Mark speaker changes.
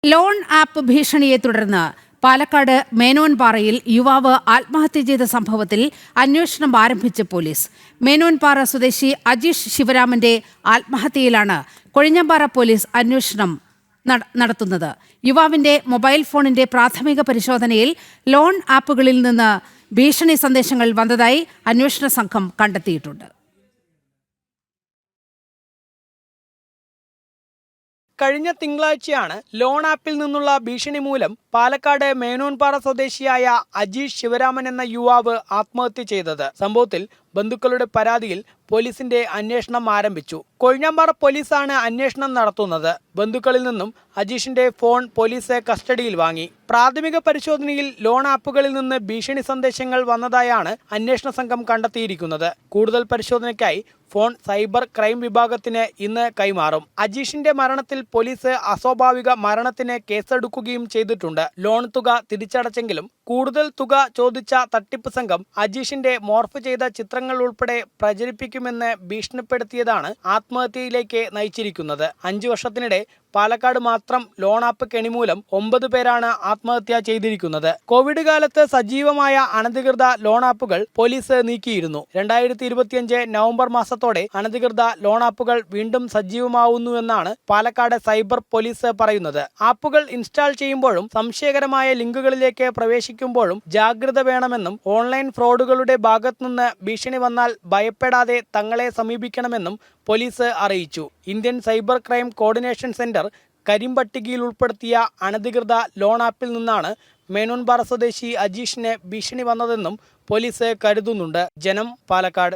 Speaker 1: Loan app ഭീഷണിയെ തുടർന്ന് പാലക്കാട് മേനോൻപാറയിൽ യുവാവ് ആത്മഹത്യ ചെയ്ത സംഭവത്തിൽ അന്വേഷണം ആരംഭിച്ച് പോലീസ്. മേനോൻപാറ സ്വദേശി അജീഷ് ശിവരാമന്റെ ആത്മഹത്യയിലാണ് കൊഴിഞ്ഞാമ്പാറ പോലീസ് അന്വേഷണം നടത്തുന്നത്. യുവാവിന്റെ മൊബൈൽ ഫോണിന്റെ പ്രാഥമിക പരിശോധനയിൽ ലോൺ ആപ്പുകളിൽ നിന്ന് ഭീഷണി സന്ദേശങ്ങൾ വന്നതായി അന്വേഷണ സംഘം കണ്ടെത്തിയിട്ടുണ്ട്.
Speaker 2: കഴിഞ്ഞ തിങ്കളാഴ്ചയാണ് ലോൺ ആപ്പിൽ നിന്നുള്ള ഭീഷണി മൂലം പാലക്കാട് മേനോൻപാറ സ്വദേശിയായ അജീഷ് ശിവരാമൻ എന്ന യുവാവ് ആത്മഹത്യ ചെയ്തത്. സംഭവത്തിൽ ബന്ധുക്കളുടെ പരാതിയിൽ പോലീസിന്റെ അന്വേഷണം ആരംഭിച്ചു. കൊഴിഞ്ഞാമ്പാറ പോലീസാണ് അന്വേഷണം നടത്തുന്നത്. ബന്ധുക്കളിൽ നിന്നും അജീഷിന്റെ ഫോൺ പോലീസ് കസ്റ്റഡിയിൽ വാങ്ങി. പ്രാഥമിക പരിശോധനയിൽ ലോൺ ആപ്പുകളിൽ നിന്ന് ഭീഷണി സന്ദേശങ്ങൾ വന്നതായാണ് അന്വേഷണ സംഘം കണ്ടെത്തിയിരിക്കുന്നത്. കൂടുതൽ പരിശോധനയ്ക്കായി ഫോൺ സൈബർ ക്രൈം വിഭാഗത്തിന് ഇന്ന് കൈമാറും. അജീഷിന്റെ മരണത്തിൽ പോലീസ് അസ്വാഭാവിക മരണത്തിന് കേസെടുക്കുകയും ചെയ്തിട്ടുണ്ട്. ലോൺ തുക തിരിച്ചടച്ചെങ്കിലും കൂടുതൽ തുക ചോദിച്ച തട്ടിപ്പ് സംഘം അജീഷിന്റെ മോർഫ് ചെയ്ത ചിത്രങ്ങൾ ഉൾപ്പെടെ പ്രചരിപ്പിക്കുമെന്ന് ഭീഷണിപ്പെടുത്തിയതാണ് ആത്മഹത്യയിലേക്ക് നയിച്ചിരിക്കുന്നത്. 5 വർഷത്തിനിടെ പാലക്കാട് മാത്രം ലോൺ ആപ്പ് കെണിമൂലം 9 പേരാണ് ആത്മഹത്യ ചെയ്തിരിക്കുന്നത്. കോവിഡ് കാലത്ത് സജീവമായ അനധികൃത ലോൺ ആപ്പുകൾ പോലീസ് നീക്കിയിരുന്നു. 2025 നവംബർ മാസത്തോടെ അനധികൃത ലോൺ ആപ്പുകൾ വീണ്ടും സജീവമാവുന്നുവെന്നാണ് പാലക്കാട് സൈബർ പോലീസ് പറയുന്നത്. ആപ്പുകൾ ഇൻസ്റ്റാൾ ചെയ്യുമ്പോഴും സംശയകരമായ ലിങ്കുകളിലേക്ക് പ്രവേശിക്കുമ്പോഴും ജാഗ്രത വേണമെന്നും ഓൺലൈൻ ഫ്രോഡുകളുടെ ഭാഗത്തുനിന്ന് ഭീഷണി വന്നാൽ ഭയപ്പെടാതെ തങ്ങളെ സമീപിക്കണമെന്നും പോലീസ് അറിയിച്ചു. Indian cyber crime coordination centre കരിമ്പട്ടികയിൽ ഉൾപ്പെടുത്തിയ അനധികൃത ലോൺ ആപ്പിൽ നിന്നാണ് മേനോൻപാറ സ്വദേശി അജീഷിന് ഭീഷണി വന്നതെന്നും പോലീസ് കരുതുന്നുണ്ട്. ജനം, പാലക്കാട്.